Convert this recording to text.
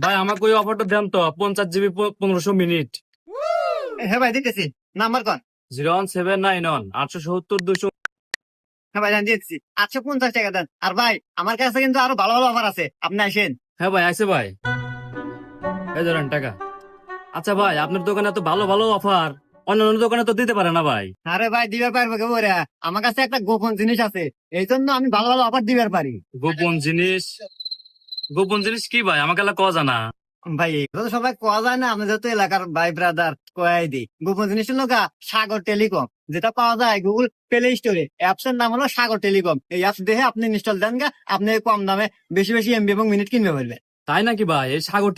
ভাই আমাকে ওই অফারটা দেন তো, 50 জিবি 1500 মিনিট। হ্যাঁ ভাই দিতেছি, নাম্বার কন। 01791 870 200। হ্যাঁ ভাই দিতেছি, 850 টাকা দেন। আর ভাই আমার কাছে কিন্তু আরো ভালো ভালো অফার আছে, আপনি আসেন। হ্যাঁ ভাই আছে ভাই, এই ধরেন টাকা। আচ্ছা ভাই, আপনার দোকানে তো ভালো ভালো অফার, অন্যান্য দোকানে তো দিতে পারে না ভাই। আরে ভাই দিবে পারবো কে ওরা, আমার কাছে একটা গোপন জিনিস আছে, এই জন্য আমি ভালো ভালো অফার দিবে পারি। গোপন জিনিস? গোপন জিনিস কি ভাই, আমাকে এলা কওয়া জানা। ভাই এগুলো তো সবাই কোয়া যায় না, আমি যেহেতু এলাকার ভাই ব্রাদার কয়াই দিই। গোপন জিনিস হলো গা সাগর টেলিকম, যেটা পাওয়া যায় গুগল প্লে স্টোরে। অ্যাপস এর নাম হলো সাগর টেলিকম। এই অ্যাপস দেখে আপনি ইনস্টল দেন গা, আপনি কম দামে বেশি বেশি এমবি এবং মিনিট কিনবে পারবেন। তাই নাকি ভাই? এই সাগর